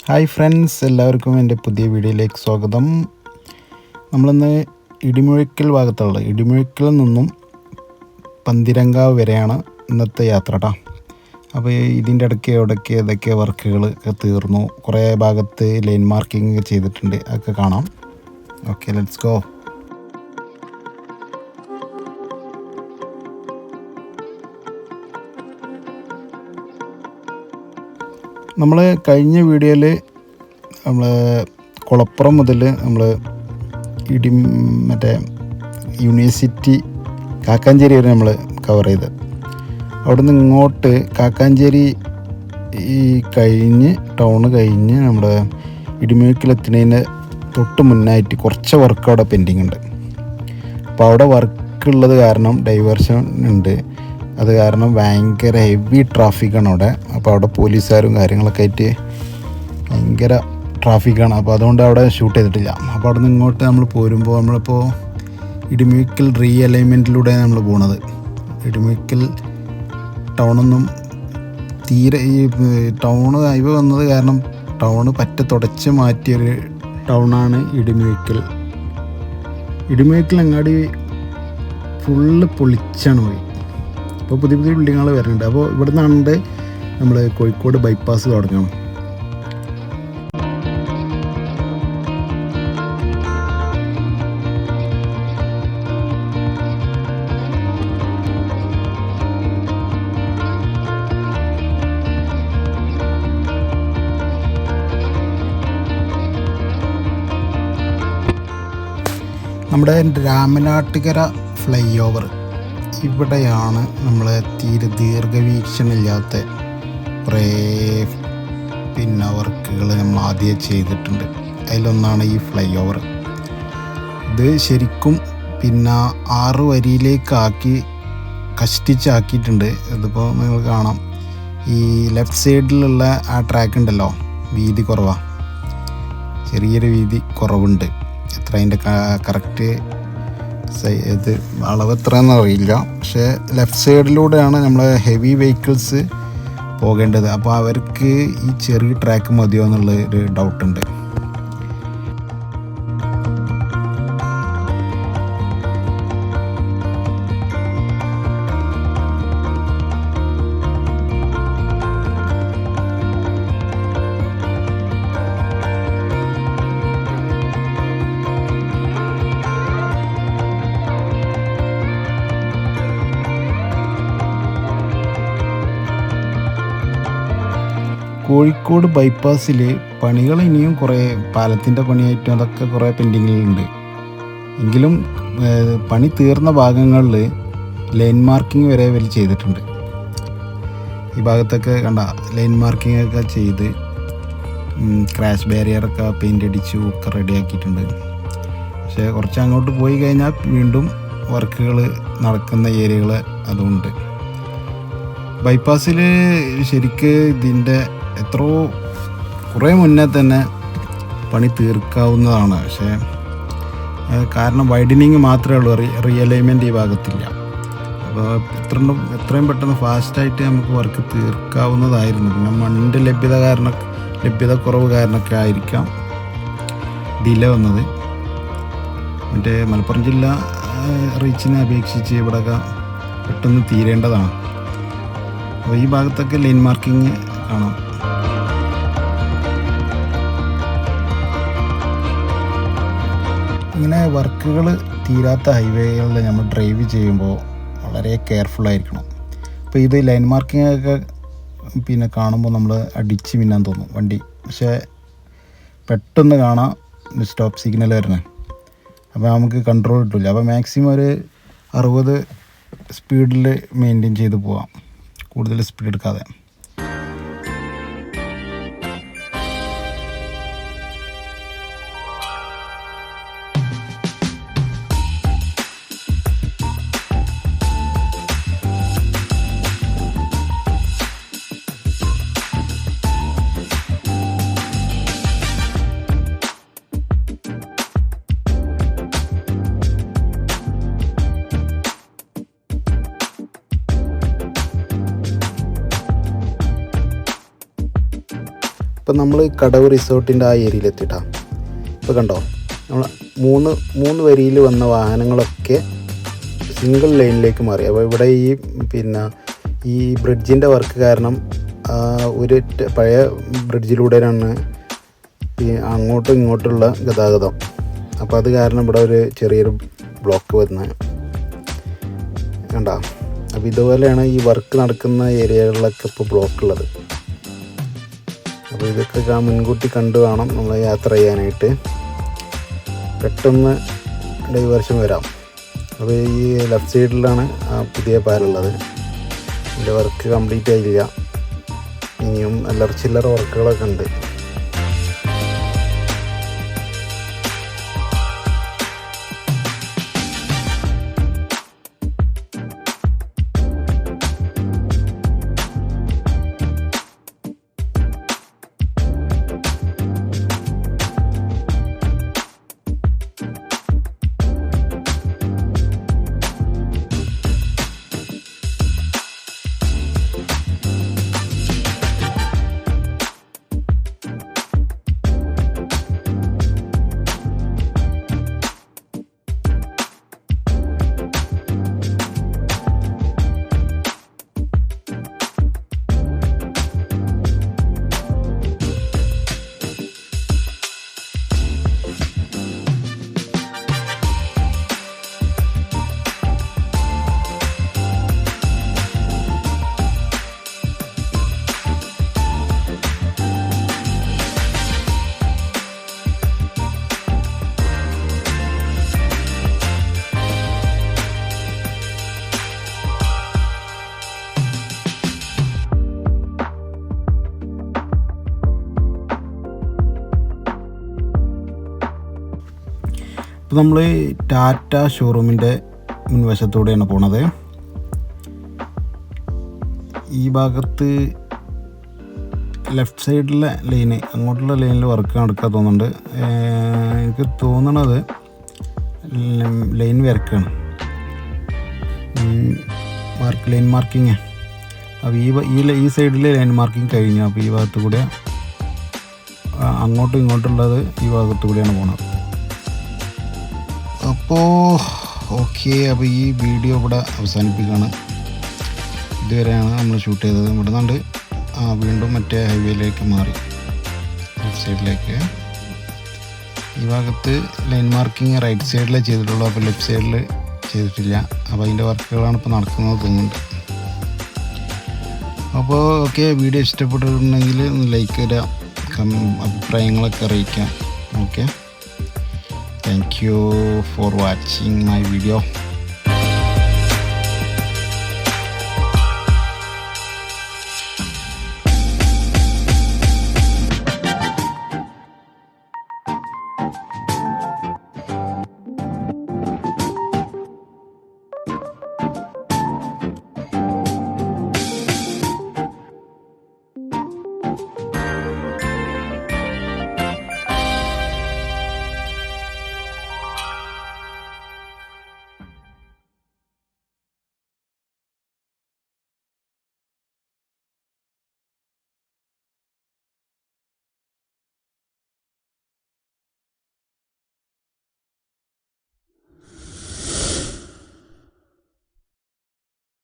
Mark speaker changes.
Speaker 1: Hi friends, എല്ലാവർക്കും എൻ്റെ പുതിയ വീഡിയോയിലേക്ക് സ്വാഗതം. നമ്മളിന്ന് ഇടിമുഴക്കൽ ഭാഗത്തുള്ള ഇടിമുഴക്കലിൽ നിന്നും പന്തിരങ്കാവ് വരെയാണ് ഇന്നത്തെ യാത്ര കേട്ടോ. അപ്പോൾ ഇതിൻ്റെ ഇടയ്ക്ക് എവിടേക്ക് ഏതൊക്കെ വർക്കുകൾ തീർന്നു, കുറേ ഭാഗത്ത് ലൈൻ മാർക്കിംഗ് ചെയ്തിട്ടുണ്ട്, അതൊക്കെ കാണാം. Okay, let's go. നമ്മൾ കഴിഞ്ഞ വീഡിയോയിൽ നമ്മൾ കുളപ്പുറം മുതൽ നമ്മൾ മറ്റേ യൂണിവേഴ്സിറ്റി കാക്കാഞ്ചേരി വരെ നമ്മൾ കവർ ചെയ്ത്, അവിടെ നിന്ന് ഇങ്ങോട്ട് കാക്കാഞ്ചേരി കഴിഞ്ഞ് ടൗണ് കഴിഞ്ഞ് നമ്മുടെ ഇടിമുഴക്കിലെത്തുന്നതിന് തൊട്ട് മുന്നായിട്ട് കുറച്ച് വർക്ക് അവിടെ പെൻഡിങ് ഉണ്ട്. അപ്പോൾ അവിടെ വർക്കുള്ളത് കാരണം ഡൈവേർഷൻ ഉണ്ട്, അത് കാരണം ഭയങ്കര ഹെവി ട്രാഫിക്കാണ് അവിടെ. അപ്പോൾ അവിടെ പോലീസുകാരും കാര്യങ്ങളൊക്കെ ആയിട്ട് ഭയങ്കര ട്രാഫിക്കാണ്. അപ്പോൾ അതുകൊണ്ട് അവിടെ ഷൂട്ട് ചെയ്തിട്ടില്ല. അപ്പോൾ അവിടെ നിന്ന് ഇങ്ങോട്ട് നമ്മൾ പോരുമ്പോൾ നമ്മളിപ്പോൾ ഇടിമുഴക്കൽ റീഅലൈൻമെൻറ്റിലൂടെ നമ്മൾ പോണത്. ഇടിമുഴക്കൽ ടൗണൊന്നും തീരെ ഈ ടൗണ് ഹൈവേ വന്നത് കാരണം ടൗണ് തുടച്ച് മാറ്റിയൊരു ടൗണാണ് ഇടിമുഴക്കൽ. ഇടിമുഴക്കൽ അങ്ങാടി ഫുള്ള് പൊളിച്ചാണ് പോയി. അപ്പോൾ പുതിയ പുതിയ ബിൽഡിങ്ങുകൾ വരുന്നുണ്ട്. അപ്പോൾ ഇവിടെ നിന്നാണ്ട് നമ്മൾ കോഴിക്കോട് ബൈപ്പാസ് തുടങ്ങണം. നമ്മുടെ രാമനാട്ടുകര ഫ്ലൈ ഓവർ ഇവിടെയാണ് നമ്മൾ തീരെ ദീർഘവീക്ഷണമില്ലാത്ത കുറേ വർക്കുകൾ നമ്മൾ ആദ്യം ചെയ്തിട്ടുണ്ട്. അതിലൊന്നാണ് ഈ ഫ്ലൈ ഓവർ. ഇത് ശരിക്കും 6 വരിയിലേക്കാക്കി കഷ്ടിച്ചാക്കിയിട്ടുണ്ട്. ഇതിപ്പോൾ നിങ്ങൾ കാണാം, ഈ ലെഫ്റ്റ് സൈഡിലുള്ള ആ ട്രാക്ക് ഉണ്ടല്ലോ, വീതി കുറവാണ്, ചെറിയൊരു വീതി കുറവുണ്ട്. എത്ര അതിൻ്റെ കറക്റ്റ് ഇത് അളവ് എത്രയെന്ന് അറിയില്ല, പക്ഷേ ലെഫ്റ്റ് സൈഡിലൂടെയാണ് നമ്മൾ ഹെവി വെഹിക്കിൾസ് പോകേണ്ടത്. അപ്പോൾ അവർക്ക് ഈ ചെറിയ ട്രാക്ക് മതിയോ എന്നുള്ള ഒരു ഡൗട്ടുണ്ട്. കോഴിക്കോട് ബൈപ്പാസിൽ പണികൾ ഇനിയും കുറേ പാലത്തിൻ്റെ പണിയായിട്ടും അതൊക്കെ കുറേ പെൻഡിങ്ങിലുണ്ട്. എങ്കിലും പണി തീർന്ന ഭാഗങ്ങളിൽ ലൈൻ മാർക്കിംഗ് വരെ ഇവർ ചെയ്തിട്ടുണ്ട്. ഈ ഭാഗത്തൊക്കെ കണ്ട ലൈൻ മാർക്കിംഗ് ഒക്കെ ചെയ്ത് ക്രാഷ് ബാരിയറൊക്കെ പെയിൻ്റ് അടിച്ചു ഒക്കെ റെഡിയാക്കിയിട്ടുണ്ട്. പക്ഷേ കുറച്ച് അങ്ങോട്ട് പോയി കഴിഞ്ഞാൽ വീണ്ടും വർക്കുകൾ നടക്കുന്ന ഏരിയകൾ അതുകൊണ്ട് ബൈപ്പാസിൽ ശരിക്ക് ഇതിൻ്റെ കുറേ മുന്നേ തന്നെ പണി തീർക്കാവുന്നതാണ്. പക്ഷേ കാരണം വൈഡനിങ് മാത്രമേ ഉള്ളൂ, റീഅലൈൻമെൻറ്റ് ഈ ഭാഗത്തില്ല. അപ്പോൾ എത്രയും പെട്ടെന്ന് ഫാസ്റ്റായിട്ട് നമുക്ക് വർക്ക് തീർക്കാവുന്നതായിരുന്നു. പിന്നെ മണ്ണിൻ്റെ ലഭ്യത കുറവ് കാരണമൊക്കെ ആയിരിക്കാം ഡിലേ വന്നത്. മറ്റേ മലപ്പുറം ജില്ല റീച്ചിനെ അപേക്ഷിച്ച് ഇവിടെയൊക്കെ പെട്ടെന്ന് തീരേണ്ടതാണ്. അപ്പോൾ ഈ ഭാഗത്തൊക്കെ ലൈൻ മാർക്കിങ് കാണാം. ഇങ്ങനെ വർക്കുകൾ തീരാത്ത ഹൈവേകളിൽ നമ്മൾ ഡ്രൈവ് ചെയ്യുമ്പോൾ വളരെ കെയർഫുള്ളായിരിക്കണം. അപ്പോൾ ഇത് ലൈൻ മാർക്കിംഗ് ഒക്കെ കാണുമ്പോൾ നമ്മൾ അടിച്ച് മിന്നാൻ തോന്നും വണ്ടി. പക്ഷേ പെട്ടെന്ന് കാണാം സ്റ്റോപ്പ് സിഗ്നൽ വരുന്നത്. അപ്പോൾ നമുക്ക് കൺട്രോൾ കിട്ടില്ല. അപ്പോൾ മാക്സിമം ഒരു 60 സ്പീഡിൽ മെയിൻറ്റെയിൻ ചെയ്ത് പോവാം, കൂടുതൽ സ്പീഡ് എടുക്കാതെ. ഇപ്പം നമ്മൾ കടവ് റിസോർട്ടിൻ്റെ ആ ഏരിയയിലെത്തിയിട്ടാണ്. ഇപ്പോൾ കണ്ടോ, നമ്മൾ മൂന്ന് വരിയിൽ വന്ന വാഹനങ്ങളൊക്കെ സിംഗിൾ ലൈനിലേക്ക് മാറി. അപ്പോൾ ഇവിടെ ഈ ബ്രിഡ്ജിൻ്റെ വർക്ക് കാരണം ഒരു പഴയ ബ്രിഡ്ജിലൂടെയാണ് അങ്ങോട്ടും ഇങ്ങോട്ടുള്ള ഗതാഗതം. അപ്പോൾ അത് കാരണം ഇവിടെ ഒരു ചെറിയൊരു ബ്ലോക്ക് വരുന്നത് കണ്ടോ. അപ്പോൾ ഇതുപോലെയാണ് ഈ വർക്ക് നടക്കുന്ന ഏരിയകളിലൊക്കെ ഇപ്പോൾ ബ്ലോക്ക് ഉള്ളത്. അപ്പോൾ ഇതൊക്കെ മുൻകൂട്ടി കണ്ടു വേണം നമ്മൾ യാത്ര ചെയ്യാനായിട്ട്. പെട്ടെന്ന് ഡൈവേർഷൻ വരാം. അപ്പോൾ ഈ ലെഫ്റ്റ് സൈഡിലാണ് പുതിയ പാലുള്ളത്. ഇതിൻ്റെ വർക്ക് കംപ്ലീറ്റ് ആയില്ല, ഇനിയും ചില്ലറ വർക്കുകളൊക്കെ ഉണ്ട്. ഇപ്പോൾ നമ്മൾ ടാറ്റ ഷോറൂമിൻ്റെ മുൻവശത്തൂടെയാണ് പോണത്. ഈ ഭാഗത്ത് ലെഫ്റ്റ് സൈഡിലെ ലൈന്, അങ്ങോട്ടുള്ള ലൈനിൽ വർക്ക് നടക്കാൻ തോന്നുന്നുണ്ട്. എനിക്ക് തോന്നണത് ലൈൻ വർക്കാണ്, ലൈൻ മാർക്കിങ്. അപ്പോൾ ഈ സൈഡിൽ ലൈൻ മാർക്കിങ് കഴിഞ്ഞു. അപ്പോൾ ഈ ഭാഗത്ത് കൂടെ അങ്ങോട്ടും ഇങ്ങോട്ടുള്ളത് ഈ ഭാഗത്തു കൂടെയാണ് പോണത്. അപ്പോൾ ഓക്കെ, അപ്പോൾ ഈ വീഡിയോ ഇവിടെ അവസാനിപ്പിക്കുകയാണ്. ഇതുവരെയാണ് നമ്മൾ ഷൂട്ട് ചെയ്തത്. ഇവിടെ നിന്നുണ്ട് വീണ്ടും മറ്റേ ഹൈവേയിലേക്ക് മാറി ലെഫ്റ്റ് സൈഡിലേക്ക്. ഈ ഭാഗത്ത് ലൈൻ മാർക്കിങ് റൈറ്റ് സൈഡിലേ ചെയ്തിട്ടുള്ളൂ, അപ്പോൾ ലെഫ്റ്റ് സൈഡിൽ ചെയ്തിട്ടില്ല. അപ്പോൾ അതിൻ്റെ വർക്കുകളാണ് ഇപ്പോൾ നടക്കുന്നത് തോന്നുന്നുണ്ട്. അപ്പോൾ ഓക്കെ, വീഡിയോ ഇഷ്ടപ്പെട്ടിട്ടുണ്ടെങ്കിൽ ഒന്ന് ലൈക്ക് തരാം, അഭിപ്രായങ്ങളൊക്കെ അറിയിക്കാം. Okay, thank you for watching my video.